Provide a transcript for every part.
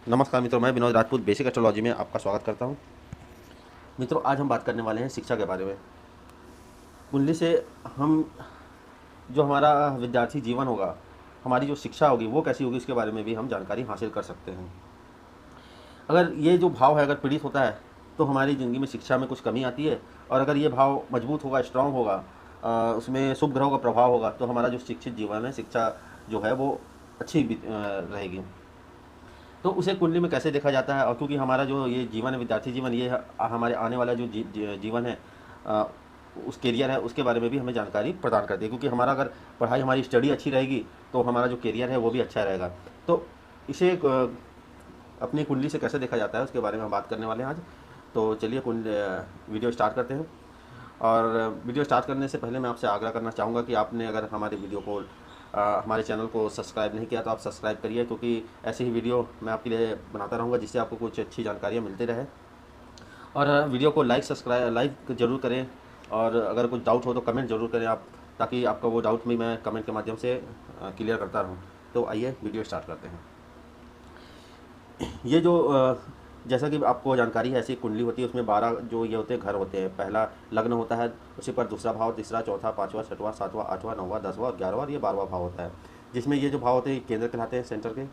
नमस्कार मित्रों, मैं विनोद राजपूत बेसिक एस्ट्रोलॉजी में आपका स्वागत करता हूं। मित्रों, आज हम बात करने वाले हैं शिक्षा के बारे में। कुंडली से हम जो हमारा विद्यार्थी जीवन होगा, हमारी जो शिक्षा होगी वो कैसी होगी, इसके बारे में भी हम जानकारी हासिल कर सकते हैं। अगर ये जो भाव है अगर पीड़ित होता है तो हमारी ज़िंदगी में शिक्षा में कुछ कमी आती है, और अगर ये भाव मजबूत होगा, स्ट्रांग होगा, उसमें शुभ ग्रहों का प्रभाव होगा, तो हमारा जो शिक्षित जीवन है, शिक्षा जो है वो अच्छी रहेगी। तो उसे कुंडली में कैसे देखा जाता है, और क्योंकि हमारा जो ये जीवन है, विद्यार्थी जीवन, ये हमारे आने वाला जो जीवन है, अ, उस करियर है, उसके बारे में भी हमें जानकारी प्रदान करती है। क्योंकि हमारा अगर पढ़ाई, हमारी स्टडी अच्छी रहेगी तो हमारा जो करियर है वो भी अच्छा रहेगा। तो इसे अपनी कुंडली से कैसे देखा जाता है उसके बारे में हम बात करने वाले हैं आज। तो चलिए वीडियो स्टार्ट करते हैं। और वीडियो स्टार्ट करने से पहले मैं आपसे आग्रह करना चाहूँगा कि आपने अगर हमारे वीडियो को हमारे चैनल को सब्सक्राइब नहीं किया तो आप सब्सक्राइब करिए, क्योंकि ऐसी ही वीडियो मैं आपके लिए बनाता रहूँगा जिससे आपको कुछ अच्छी जानकारियाँ मिलती रहे। और वीडियो को लाइक ज़रूर करें, और अगर कुछ डाउट हो तो कमेंट ज़रूर करें आप, ताकि आपका वो डाउट भी मैं कमेंट के माध्यम से क्लियर करता रहूँ। तो आइए वीडियो स्टार्ट करते हैं। ये जो जैसा कि आपको जानकारी है, ऐसी कुंडली होती है, उसमें 12 जो ये होते हैं घर होते हैं। पहला लग्न होता है, उसी पर दूसरा भाव, तीसरा, चौथा, पाँचवा, छठवां, सातवां, आठवां, नौवां, 10वां और 11वां और ये 12वां भाव होता है। जिसमें ये जो भाव होते हैं केंद्र कहलाते हैं, सेंटर के।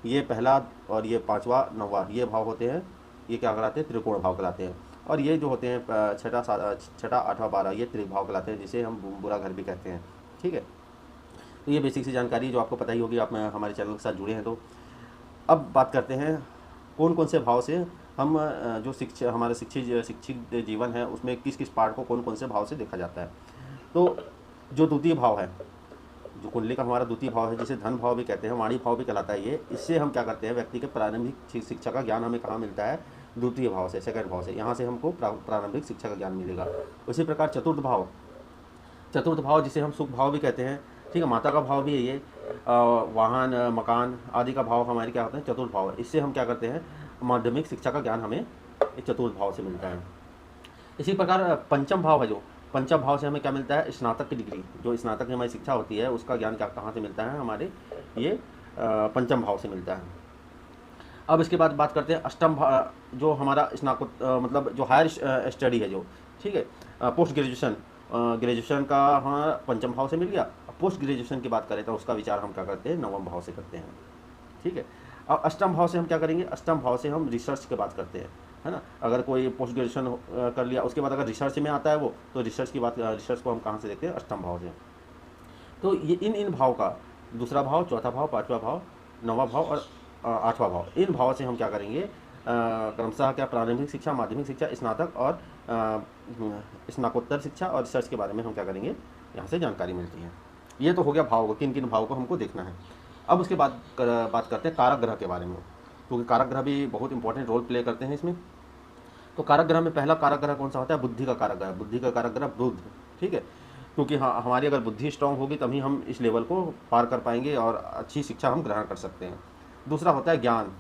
ये पहला और ये पाँचवा, नौवां ये भाव होते हैं, ये क्या कहलाते हैं, त्रिकोण भाव कहलाते हैं। और ये जो होते हैं छठा, आठवां, 12 ये त्रिभाव कहलाते हैं, जिसे हम बुरा घर भी कहते हैं। ठीक है, तो ये बेसिक सी जानकारी जो आपको पता ही होगी, आप हमारे चैनल के साथ जुड़े हैं तो। अब बात करते हैं कौन कौन से भाव से हम जो हमारे शिक्षित जीवन है उसमें किस किस पार्ट को कौन कौन से भाव से देखा जाता है। तो जो द्वितीय भाव है, जो कुंडली का हमारा द्वितीय भाव है, जिसे धन भाव भी कहते हैं, वाणी भाव भी कहलाता है ये। इससे हम क्या करते हैं, व्यक्ति के प्रारंभिक शिक्षा का ज्ञान हमें कहाँ मिलता है, द्वितीय भाव से, सेकंड भाव से। यहाँ से हमको प्रारंभिक शिक्षा का ज्ञान मिलेगा। उसी प्रकार चतुर्थ भाव जिसे हम सुख भाव भी कहते हैं, ठीक है, माता का भाव भी है ये। वाहन, मकान आदि का भाव हमारे क्या होते हैं, चतुर्थ भाव है। इससे हम क्या करते हैं, माध्यमिक शिक्षा का ज्ञान हमें एक चतुर्थ भाव से मिलता है। इसी प्रकार पंचम भाव है, जो पंचम भाव से हमें क्या मिलता है, स्नातक की डिग्री। जो स्नातक की हमारी शिक्षा होती है उसका ज्ञान क्या कहाँ से मिलता है, हमारे ये पंचम भाव से मिलता है। अब इसके बाद बात करते हैं अष्टम भाव, जो हमारा मतलब जो हायर स्टडी है, जो ठीक है, पोस्ट ग्रेजुएशन का हमारा पंचम भाव से मिल गया। पोस्ट ग्रेजुएशन की बात करें तो उसका विचार हम क्या करते हैं, नवम भाव से करते हैं। ठीक है, अब अष्टम भाव से हम क्या करेंगे, अष्टम भाव से हम रिसर्च की बात करते हैं, है ना। अगर कोई पोस्ट ग्रेजुएशन कर लिया, उसके बाद अगर रिसर्च में आता है वो, तो रिसर्च को हम कहाँ से देखते हैं, अष्टम भाव से। तो ये इन भाव का दूसरा भाव, चौथा भाव, पाँचवा भाव, नौवां भाव और आठवां भाव, इन भाव से हम क्या करेंगे, क्रमशः क्या प्रारंभिक शिक्षा, माध्यमिक शिक्षा, स्नातक और स्नातकोत्तर शिक्षा और रिसर्च के बारे में हम क्या करेंगे, यहाँ से जानकारी मिलती है। ये तो हो गया भाव को, किन किन भाव को हमको देखना है। अब उसके बाद बात करते हैं कारक ग्रह के बारे में, क्योंकि कारक ग्रह भी बहुत इंपॉर्टेंट रोल प्ले करते हैं इसमें। तो कारक ग्रह में पहला कारक ग्रह कौन सा होता है, बुद्धि का कारक ग्रह। बुद्धि का कारक ग्रह बुध, ठीक है, क्योंकि हाँ, हमारी अगर बुद्धि स्ट्रांग होगी तभी हम इस लेवल को पार कर पाएंगे और अच्छी शिक्षा हम ग्रहण कर सकते हैं। दूसरा होता है ज्ञान।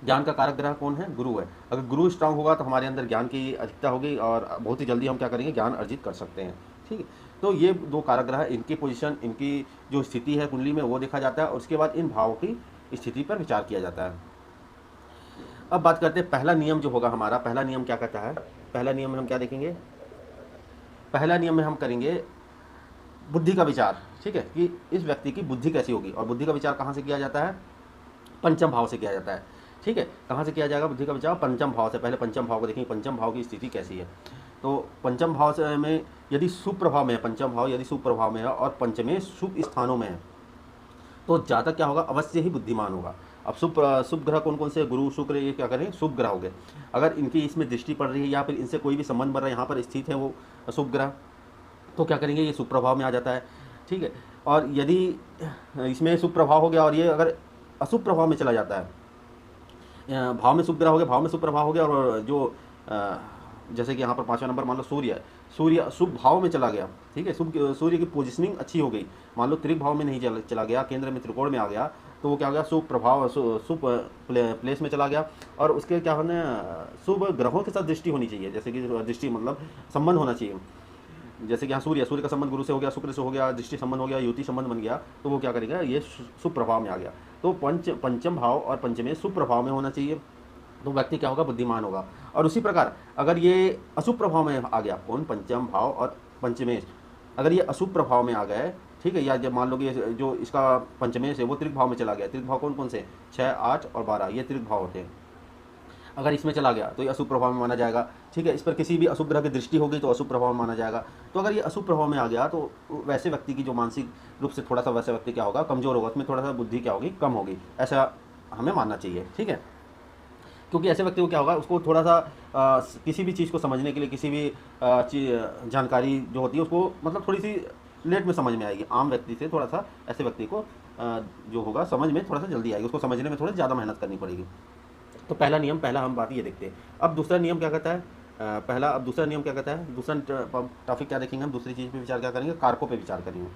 ज्ञान का कारक ग्रह कौन है, गुरु है। अगर गुरु स्ट्रांग होगा तो हमारे अंदर ज्ञान की अधिकता होगी और बहुत ही जल्दी हम क्या करेंगे, ज्ञान अर्जित कर सकते हैं। ठीक है, तो ये दो कारक ग्रह, इनकी पोजीशन, इनकी जो स्थिति है कुंडली में वो देखा जाता है, और उसके बाद इन भावों की स्थिति पर विचार किया जाता है। अब बात करते हैं पहला नियम जो होगा हमारा। पहला नियम क्या कहता है, पहला नियम में हम क्या देखेंगे, पहला नियम में हम करेंगे बुद्धि का विचार। ठीक है, कि इस व्यक्ति की बुद्धि कैसी होगी, और बुद्धि का विचार कहाँ से किया जाता है, पंचम भाव से किया जाता है। ठीक है, कहाँ से किया जाएगा बुद्धि का विचार, पंचम भाव से। पहले पंचम भाव को देखेंगे, पंचम भाव की स्थिति कैसी है। तो पंचम भाव से में यदि शुभ प्रभाव में है, पंचम भाव यदि शुभ प्रभाव में है और पंचमें शुभ स्थानों में है, तो जातक क्या होगा, अवश्य ही बुद्धिमान होगा। अब शुभ ग्रह कौन कौन से, गुरु, शुक्र, ये क्या करें, शुभ ग्रह हो गए। अगर इनकी इसमें दृष्टि पड़ रही है या फिर इनसे कोई भी संबंध बन रहा है, यहाँ पर स्थित है वो शुभ ग्रह, तो क्या करेंगे, ये शुभ प्रभाव में आ जाता है। ठीक है, और यदि इसमें शुभ प्रभाव हो गया और ये अगर अशुभ प्रभाव में चला जाता है, भाव में शुभ ग्रह हो गया, भाव में शुभ प्रभाव हो गया, और जो जैसे कि यहाँ पर 5वां नंबर मान लो सूर्य है, सूर्य शुभ भाव में चला गया। ठीक है, सूर्य की पोजिशनिंग अच्छी हो गई, मान लो त्रिक भाव में नहीं चला गया, केंद्र में त्रिकोण में आ गया, तो वो क्या हो गया, शुभ प्रभाव, शुभ प्लेस में चला गया। और उसके क्या होना, शुभ ग्रहों के साथ दृष्टि होनी चाहिए, जैसे कि दृष्टि मतलब संबंध होना चाहिए। जैसे कि यहाँ सूर्य, सूर्य का संबंध गुरु से हो गया, शुक्र से हो गया, दृष्टि संबंध हो गया, युति संबंध बन गया, तो वो क्या करेगा, ये शुभ प्रभाव में आ गया। तो पंचम भाव और पंचमेश शुभ प्रभाव में होना चाहिए, तो व्यक्ति क्या होगा, बुद्धिमान होगा। और उसी प्रकार अगर ये अशुभ प्रभाव में आ गया, कौन, पंचम भाव और पंचमेश, अगर ये अशुभ प्रभाव में आ गए, ठीक है, या जब मान लो कि जो इसका पंचमेश है वो त्रिक भाव में चला गया, त्रिक भाव कौन कौन से, 6, 8 और 12, ये त्रिक भाव होते हैं। अगर इसमें चला गया तो ये अशुभ प्रभाव में माना जाएगा, ठीक है। इस पर किसी भी अशुभ ग्रह की दृष्टि होगी तो अशुभ प्रभाव में माना जाएगा। तो अगर ये अशुभ प्रभाव में आ गया तो वैसे व्यक्ति की जो मानसिक रूप से थोड़ा सा वैसे व्यक्ति क्या होगा, कमजोर होगा, उसमें थोड़ा सा बुद्धि क्या होगी, कम होगी, ऐसा हमें मानना चाहिए, ठीक है। क्योंकि ऐसे व्यक्ति को क्या होगा, उसको थोड़ा सा किसी भी चीज़ को समझने के लिए, किसी भी जानकारी जो होती है उसको मतलब थोड़ी सी लेट में समझ में आएगी। आम व्यक्ति से थोड़ा सा ऐसे व्यक्ति को जो होगा समझ में थोड़ा सा जल्दी आएगी, उसको समझने में थोड़ा ज़्यादा मेहनत करनी पड़ेगी। तो पहला नियम, पहला हम बात ये देखते हैं। अब दूसरा नियम क्या कहता है, अब दूसरा नियम क्या कहता है, दूसरा टॉपिक क्या देखेंगे हम, दूसरी चीज़ पे विचार क्या करेंगे, कारकों पे विचार करेंगे।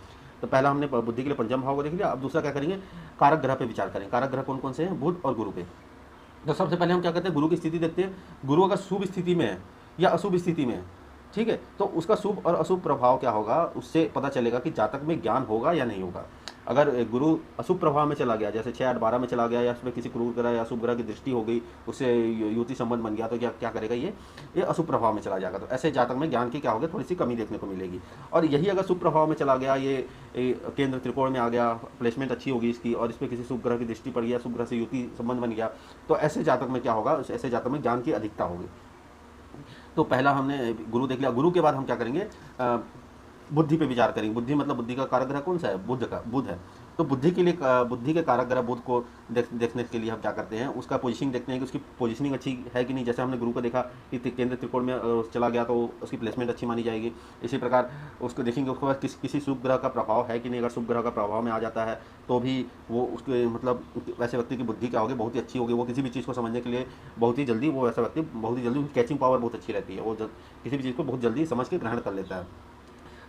तो पहला हमने बुद्धि के लिए पंचम भाव को देख लिया, अब दूसरा क्या करेंगे, कारक ग्रह पे विचार करेंगे। कारक ग्रह कौन कौन से हैं, बुध और गुरु पे। तो सबसे पहले हम क्या करते हैं, गुरु की स्थिति देखते हैं। गुरु अगर शुभ स्थिति में है या अशुभ स्थिति में है, ठीक है, तो उसका शुभ और अशुभ प्रभाव क्या होगा, उससे पता चलेगा कि जातक में ज्ञान होगा या नहीं होगा। अगर गुरु अशुभ प्रभाव में चला गया, जैसे 6, 8, 12 में चला गया, या उसमें किसी क्रूर ग्रह या अशुभ ग्रह की दृष्टि हो गई, उससे युति संबंध बन गया, तो क्या करेगा, ये अशुभ प्रभाव में चला जाएगा। तो ऐसे जातक में ज्ञान की क्या होगी, थोड़ी सी कमी देखने को मिलेगी। और यही अगर शुभ प्रभाव में चला गया, ये केंद्र त्रिकोण में आ गया, प्लेसमेंट अच्छी होगी इसकी, और इस पर किसी शुभ ग्रह की दृष्टि पड़ गया, शुभ ग्रह से युति संबंध बन गया, तो ऐसे जातक में क्या होगा, ऐसे जातक में ज्ञान की अधिकता होगी। तो पहला हमने गुरु देख लिया। गुरु के बाद हम क्या करेंगे, बुद्धि पे विचार करेंगे। बुद्धि मतलब बुद्धि का कारक ग्रह कौन सा है, बुध है। तो बुद्धि के लिए, बुद्धि के कारक ग्रह बुध को देखने के लिए हम क्या करते हैं, उसका पोजीशनिंग देखते हैं कि उसकी पोजीशनिंग अच्छी है कि नहीं। जैसे हमने गुरु को देखा कि केंद्र त्रिकोण में चला गया तो उसकी प्लेसमेंट अच्छी मानी जाएगी। इसी प्रकार उसको देखेंगे उसके बाद किसी शुभ ग्रह का प्रभाव है कि नहीं। अगर शुभ ग्रह का प्रभाव में आ जाता है तो भी वो उसके मतलब वैसे व्यक्ति की बुद्धि क्या होगी, बहुत ही अच्छी होगी। वो किसी भी चीज़ को समझने के लिए बहुत ही जल्दी, वो वैसा व्यक्ति बहुत ही जल्दी, उसकी कैचिंग पावर बहुत अच्छी रहती है, वो किसी भी चीज़ को बहुत जल्दी समझ के ग्रहण कर लेता है।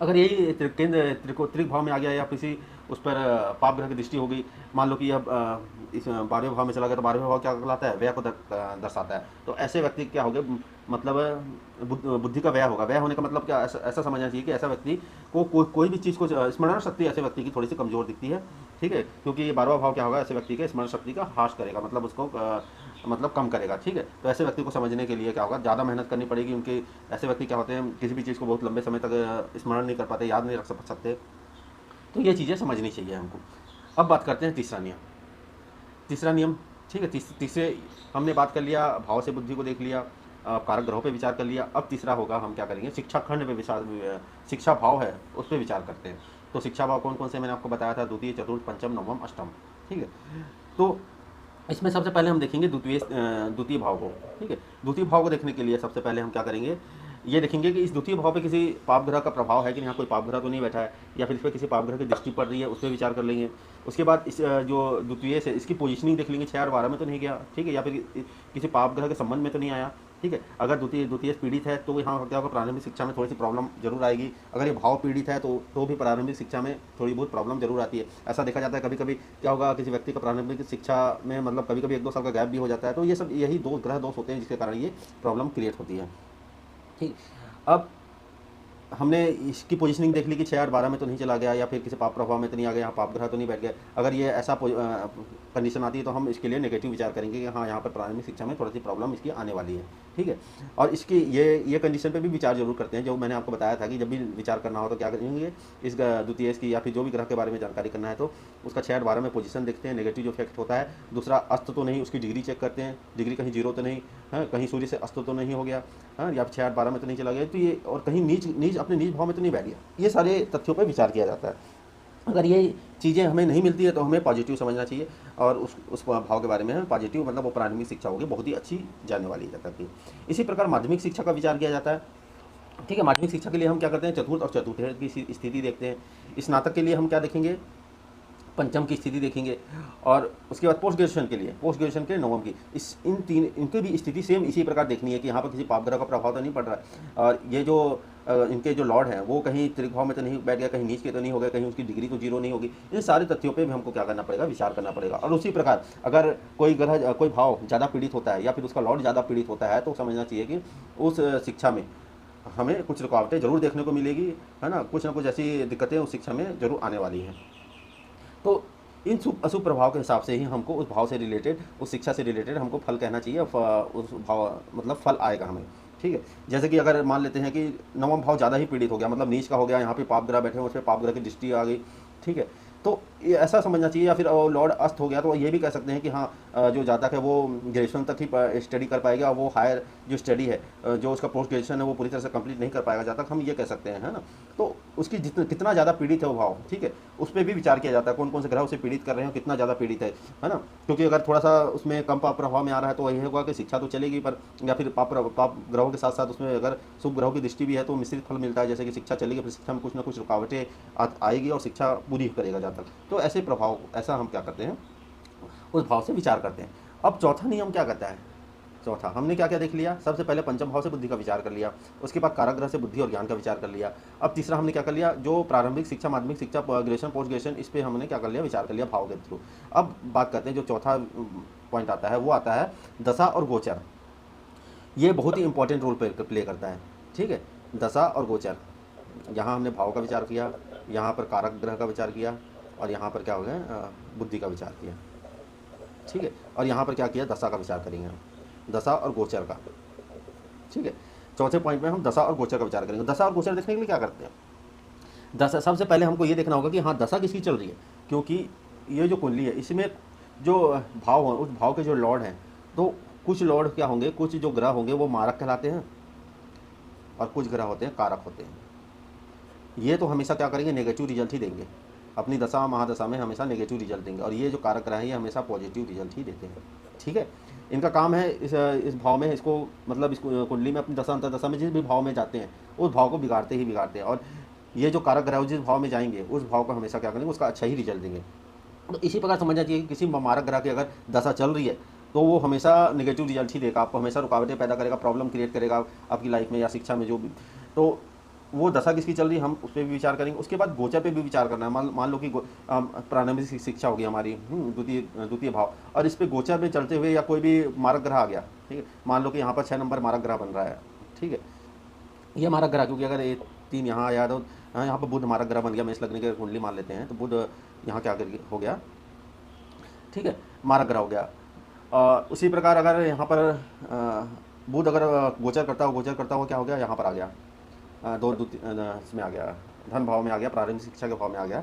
अगर यही केंद्र त्रिक भाव में आ गया, या किसी उस पर पाप ग्रह की दृष्टि हो गई, मान लो कि अब इस 12वें भाव में चला गया, तो 12वें भाव क्या कहलाता है, व्यय को दर्शाता है। तो ऐसे व्यक्ति क्या हो गए, मतलब बुद्धि का व्यय होगा। व्यय होने का मतलब क्या, ऐसा समझना चाहिए कि ऐसा व्यक्ति को कोई भी चीज़ को स्मरण शक्ति ऐसे व्यक्ति की थोड़ी सी कमजोर दिखती है, ठीक है। क्योंकि ये 12वां भाव क्या होगा, ऐसे व्यक्ति के स्मरण शक्ति का ह्रास करेगा, मतलब उसको मतलब कम करेगा, ठीक है। तो ऐसे व्यक्ति को समझने के लिए क्या होगा, ज़्यादा मेहनत करनी पड़ेगी। उनके ऐसे व्यक्ति क्या होते हैं, किसी भी चीज़ को बहुत लंबे समय तक स्मरण नहीं कर पाते, याद नहीं रख सकते। तो ये चीज़ें समझनी चाहिए हमको। अब बात करते हैं तीसरा नियम। तीसरा नियम, ठीक है, तीसरे हमने बात कर लिया, भाव से बुद्धि को देख लिया, कारक ग्रहों पे विचार कर लिया। अब तीसरा होगा, हम क्या करेंगे, शिक्षा खंड पे विचार, शिक्षा भाव है उस पर विचार करते हैं। तो शिक्षा भाव कौन कौन से मैंने आपको बताया था, द्वितीय, चतुर्थ, पंचम, नवम, अष्टम, ठीक है। तो इसमें सबसे पहले हम देखेंगे द्वितीय भाव को, ठीक है। द्वितीय भाव को देखने के लिए सबसे पहले हम क्या करेंगे, ये देखेंगे कि इस द्वितीय भाव पे किसी पाप ग्रह का प्रभाव है कि यहाँ कोई पाप ग्रह तो नहीं बैठा है, या फिर इस पर किसी पाप ग्रह की दृष्टि पड़ रही है, उस पर विचार कर लेंगे। उसके बाद इस जो द्वितीय से इसकी पोजीशनिंग देख लेंगे, 6 और 12 में तो नहीं गया, ठीक है, या फिर किसी पाप ग्रह के संबंध में तो नहीं आया, ठीक है। अगर द्वितीय पीड़ित है तो यहाँ क्या होगा, प्रारंभिक शिक्षा में थोड़ी सी प्रॉब्लम जरूर आएगी। अगर ये भाव पीड़ित है तो भी प्रारंभिक शिक्षा में थोड़ी बहुत प्रॉब्लम जरूर आती है। ऐसा देखा जाता है कभी कभी क्या होगा, किसी व्यक्ति का प्रारंभिक शिक्षा में मतलब कभी कभी 1-2 साल का गैप भी हो जाता है। तो ये सब यही दो ग्रह दोष होते हैं जिसके कारण ये प्रॉब्लम क्रिएट होती है, ठीक। अब हमने इसकी पोजीशनिंग देख ली कि 6 और 12 में तो नहीं चला गया, या फिर किसी पाप प्रभाव में तो नहीं आ गया, यहाँ पाप ग्रह तो नहीं बैठ गया। अगर ये ऐसा कंडीशन आती है तो हम इसके लिए नेगेटिव विचार करेंगे कि हाँ, यहाँ पर प्रारंभिक शिक्षा में थोड़ी सी प्रॉब्लम इसकी आने वाली है, ठीक है। और इसकी ये कंडीशन पे भी विचार जरूर करते हैं। जो मैंने आपको बताया था कि जब भी विचार करना हो तो क्या करेंगे, इस द्वितीय की या फिर जो भी ग्रह के बारे में जानकारी करना है तो उसका 6 और 12 में पोजीशन देखते हैं, नेगेटिव जो इफेक्ट होता है। दूसरा, अस्त तो नहीं, उसकी डिग्री चेक करते हैं, डिग्री कहीं 0 तो नहीं है, कहीं सूर्य से अस्त तो नहीं हो गया, हाँ, या 6 और 12 में तो नहीं चला गया, तो ये और कहीं नीच अपने नीच भाव में तो नहीं बैठ गया। ये सारे तथ्यों पर विचार किया जाता है। अगर ये चीज़ें हमें नहीं मिलती है तो हमें पॉजिटिव समझना चाहिए, और उस भाव के बारे में हमें पॉजिटिव मतलब वो प्रारंभिक शिक्षा होगी, बहुत ही अच्छी जाने वाली जाता है। इसी प्रकार माध्यमिक शिक्षा का विचार किया जाता है, ठीक है। माध्यमिक शिक्षा के लिए हम क्या करते हैं, चतुर्थ और चतुर्थ की स्थिति देखते हैं। स्नातक के लिए हम क्या देखेंगे, पंचम की स्थिति देखेंगे, और उसके बाद पोस्ट ग्रेजुएशन के नवम की, इनकी भी स्थिति सेम इसी प्रकार देखनी है कि यहाँ पर किसी पाप ग्रह का प्रभाव तो नहीं पड़ रहा है, और ये जो इनके जो लॉर्ड हैं वो कहीं त्रिक भाव में तो नहीं बैठ गया, कहीं नीच के तो नहीं हो गया, कहीं उसकी डिग्री तो 0 नहीं होगी। इन सारे तथ्यों पे भी हमको क्या करना पड़ेगा, विचार करना पड़ेगा। और उसी प्रकार अगर कोई ग्रह, कोई भाव ज़्यादा पीड़ित होता है या फिर उसका लॉर्ड ज़्यादा पीड़ित होता है तो समझना चाहिए कि उस शिक्षा में हमें कुछ रुकावटें ज़रूर देखने को मिलेगी, है ना, कुछ ना कुछ ऐसी दिक्कतें उस शिक्षा में ज़रूर आने वाली हैं। तो इन शुभ अशुभ प्रभाव के हिसाब से ही हमको उस भाव से रिलेटेड, उस शिक्षा से रिलेटेड हमको फल कहना चाहिए, उस भाव मतलब फल आएगा हमें, ठीक है। जैसे कि अगर मान लेते हैं कि नवम भाव ज़्यादा ही पीड़ित हो गया, मतलब नीच का हो गया, यहाँ पे पाप ग्रह बैठे हैं, उस पर पाप ग्रह की दृष्टि आ गई, ठीक है, तो ये ऐसा समझना चाहिए। या फिर लॉर्ड अस्त हो गया, तो ये भी कह सकते हैं कि हाँ, जो जातक है वो ग्रेजुएशन तक ही स्टडी कर पाएगा, वो हायर जो स्टडी है, जो उसका पोस्ट ग्रेजुएशन है वो पूरी तरह से कंप्लीट नहीं कर पाएगा जातक, हम ये कह सकते हैं, है ना। तो उसकी कितना ज़्यादा पीड़ित है वो भाव, ठीक है, उस पर भी विचार किया जाता है, कौन कौन से ग्रह उसे पीड़ित कर रहे हैं, कितना ज़्यादा पीड़ित है ना। क्योंकि अगर थोड़ा सा उसमें कम पाप प्रभाव में आ रहा है तो यही होगा कि शिक्षा तो चलेगी, पर या फिर पाप ग्रहों के साथ साथ उसमें अगर शुभ ग्रहों की दृष्टि भी है तो मिश्रित फल मिलता है। जैसे कि शिक्षा चलेगी, फिर शिक्षा में कुछ ना कुछ रुकावटें आएगी और शिक्षा पूरी करेगा जातक। तो ऐसे प्रभाव, ऐसा हम क्या करते हैं, उस भाव से विचार करते हैं। अब चौथा नियम क्या कहता है, चौथा हमने क्या क्या देख लिया, सबसे पहले पंचम भाव से बुद्धि का विचार कर लिया, उसके बाद कारक ग्रह से बुद्धि और ज्ञान का विचार कर लिया। अब तीसरा हमने क्या कर लिया, जो प्रारंभिक शिक्षा, माध्यमिक शिक्षा, ग्रेजुएशन, पोस्ट ग्रेजुएशन, इस पर हमने क्या कर लिया, विचार कर लिया भाव के थ्रू। अब बात करते हैं, जो चौथा पॉइंट आता है वो आता है दशा और गोचर। ये बहुत ही इंपॉर्टेंट रोल प्ले करता है, ठीक है। दशा और गोचर, यहाँ हमने भाव का विचार किया, यहाँ पर कारक ग्रह का विचार किया, और यहाँ पर क्या हो गया, बुद्धि का विचार किया, ठीक है। और यहाँ पर क्या किया, दशा का विचार करेंगे हम, दशा और गोचर का, ठीक है। चौथे पॉइंट में हम दशा और गोचर का विचार करेंगे। दशा और गोचर देखने के लिए क्या करते हैं, दशा सबसे पहले हमको ये देखना होगा कि हाँ दशा किसकी चल रही है, क्योंकि ये जो कुंडली है इसमें जो भाव हो, उस भाव के जो लॉर्ड हैं, तो कुछ लॉर्ड क्या होंगे, कुछ जो ग्रह होंगे वो मारक कहलाते हैं, और कुछ ग्रह होते हैं कारक होते हैं। ये तो हमेशा क्या करेंगे, नेगेटिव रिजल्ट ही देंगे, अपनी दशा महादशा में हमेशा नेगेटिव रिजल्ट देंगे, और ये जो कारक ग्रह हैं ये हमेशा पॉजिटिव रिजल्ट ही देते हैं, ठीक है। इनका काम है इस भाव में, इसको मतलब इस कुंडली में अपनी दशा अंतर्दशा में जिस भी भाव में जाते हैं उस भाव को बिगाड़ते ही बिगाड़ते हैं, और ये जो कारक ग्रह जिस भाव में जाएंगे उस भाव को हमेशा क्या करेंगे, उसका अच्छा ही रिजल्ट देंगे। तो इसी प्रकार समझना चाहिए कि किसी मारक ग्रह की अगर दशा चल रही है तो वो हमेशा नेगेटिव रिजल्ट ही देगा, आपको हमेशा रुकावटें पैदा करेगा, प्रॉब्लम क्रिएट करेगा आपकी लाइफ में या शिक्षा में जो भी। तो वो दशा किसकी चल रही है, हम उस पर भी विचार करेंगे। उसके बाद गोचर पे भी विचार करना है। मान लो कि प्रारंभिक शिक्षा होगी हमारी, द्वितीय भाव, और इस पे गोचर में चलते हुए या कोई भी मारक ग्रह आ गया, ठीक है। मान लो कि यहाँ पर 6 नंबर मारक ग्रह बन रहा है, ठीक है, ये मारक ग्रह, क्योंकि अगर 3 यहाँ आया तो यहाँ पर बुध मारक ग्रह बन गया, मेष लगने के कुंडली मान लेते हैं, तो बुध यहाँ क्या हो गया, ठीक है, मारक ग्रह हो गया। उसी प्रकार अगर यहाँ पर बुध अगर गोचर करता हुआ क्या हो गया, यहाँ पर आ गया, इसमें आ गया, धन भाव में आ गया, प्रारंभिक शिक्षा के भाव में आ गया।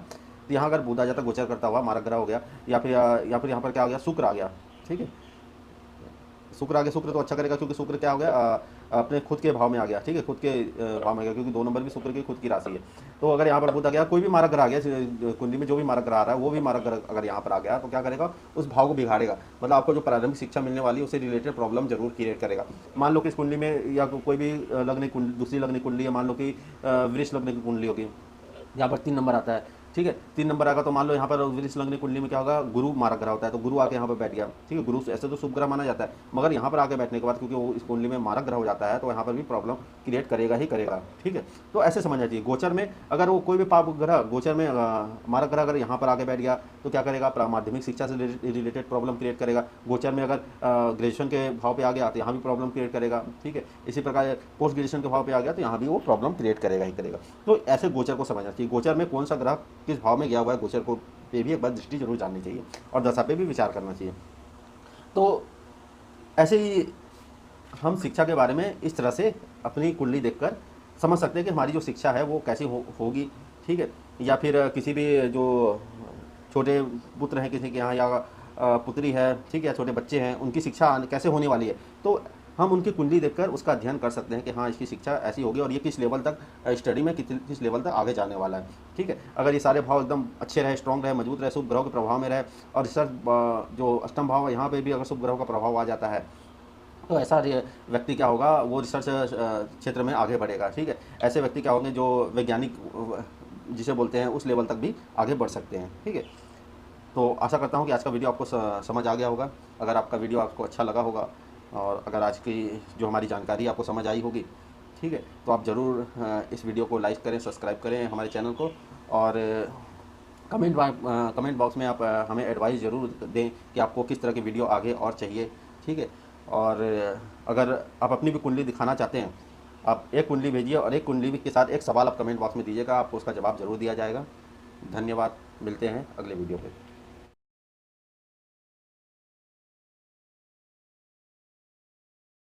तो यहाँ अगर बुध आ जाता गोचर करता हुआ मारक ग्रह हो गया, या फिर यहाँ पर क्या हो गया, शुक्र आ गया, ठीक है, शुक्र आ गया। शुक्र तो अच्छा करेगा, क्योंकि शुक्र क्या हो गया, अपने खुद के भाव में आ गया, ठीक है, खुद के भाव में आ गया, क्योंकि 2 नंबर भी शुक्र की खुद की राशि है। तो अगर यहाँ पर बुध आ गया, कोई भी मारक ग्रह आ गया कुंडली में, जो भी मारक ग्रह आ रहा है वो भी मारक ग्रह अगर यहाँ पर आ गया तो क्या करेगा, उस भाव को बिगाड़ेगा, मतलब आपको जो प्रारंभिक शिक्षा मिलने वाली है उससे रिलेटेड प्रॉब्लम जरूर क्रिएट करेगा। मान लो कि इस कुंडली में या कोई भी दूसरी लगनी कुंडली है, मान लो कि वृष लगने की कुंडली होगी, यहाँ पर 3 नंबर आता है, ठीक है, 3 नंबर आएगा, तो मान लो यहाँ पर वृष लगनी कुंडली में क्या होगा, गुरु मारक ग्रह होता है, तो गुरु आके यहाँ पर बैठ गया, ठीक है, गुरु ऐसे तो शुभ ग्रह माना जाता है, मगर यहाँ पर आके बैठने के बाद क्योंकि वो इस कुंडली में मारक ग्रह हो जाता है तो यहाँ पर भी प्रॉब्लम क्रिएट करेगा ही करेगा, ठीक है। तो ऐसे समझना चाहिए। गोचर में अगर वो कोई भी पाप ग्रह गोचर में मारक ग्रह अगर यहाँ पर आके बैठ गया तो क्या करेगा, माध्यमिक शिक्षा से रिलेटेड प्रॉब्लम क्रिएट करेगा। गोचर में अगर ग्रेजुएशन के भाव पे आ गया तो यहाँ भी प्रॉब्लम क्रिएट करेगा, ठीक है। इसी प्रकार पोस्ट ग्रेजुएशन के भाव पे आ गया तो यहाँ भी वो प्रॉब्लम क्रिएट करेगा ही करेगा। तो ऐसे गोचर को समझना चाहिए, गोचर में कौन सा ग्रह किस भाव में गया हुआ है, गोचर को पे भी एक बार दृष्टि जरूर जाननी चाहिए, और दशा पे भी विचार करना चाहिए। तो ऐसे ही हम शिक्षा के बारे में इस तरह से अपनी कुंडली देखकर समझ सकते हैं कि हमारी जो शिक्षा है वो कैसी होगी, ठीक है। या फिर किसी भी जो छोटे पुत्र हैं किसी के यहाँ, या पुत्री है, ठीक है, या छोटे बच्चे हैं, उनकी शिक्षा कैसे होने वाली है, तो हम उनकी कुंडली देखकर उसका अध्ययन कर सकते हैं कि हाँ इसकी शिक्षा ऐसी होगी और ये किस लेवल तक स्टडी में किस लेवल तक आगे जाने वाला है, ठीक है। अगर ये सारे भाव एकदम अच्छे रहे, स्ट्रॉन्ग रहे, मजबूत रहे, शुभ ग्रहों के प्रभाव में रहे, और रिसर्च जो अष्टम भाव है यहाँ पे भी अगर शुभ ग्रहों का प्रभाव आ जाता है तो ऐसा व्यक्ति क्या होगा, वो रिसर्च क्षेत्र में आगे बढ़ेगा, ठीक है। ऐसे व्यक्ति क्या होंगे जो वैज्ञानिक जिसे बोलते हैं उस लेवल तक भी आगे बढ़ सकते हैं, ठीक है। तो आशा करता हूँ कि आज का वीडियो आपको समझ आ गया होगा। अगर आपका वीडियो आपको अच्छा लगा होगा और अगर आज की जो हमारी जानकारी आपको समझ आई होगी, ठीक है, तो आप ज़रूर इस वीडियो को लाइक करें, सब्सक्राइब करें हमारे चैनल को, और कमेंट बॉक्स में आप हमें एडवाइस ज़रूर दें कि आपको किस तरह की वीडियो आगे और चाहिए, ठीक है। और अगर आप अपनी भी कुंडली दिखाना चाहते हैं आप एक कुंडली भेजिए और एक कुंडली के साथ एक सवाल आप कमेंट बॉक्स में दीजिएगा, आपको उसका जवाब ज़रूर दिया जाएगा। धन्यवाद, मिलते हैं अगले वीडियो पे।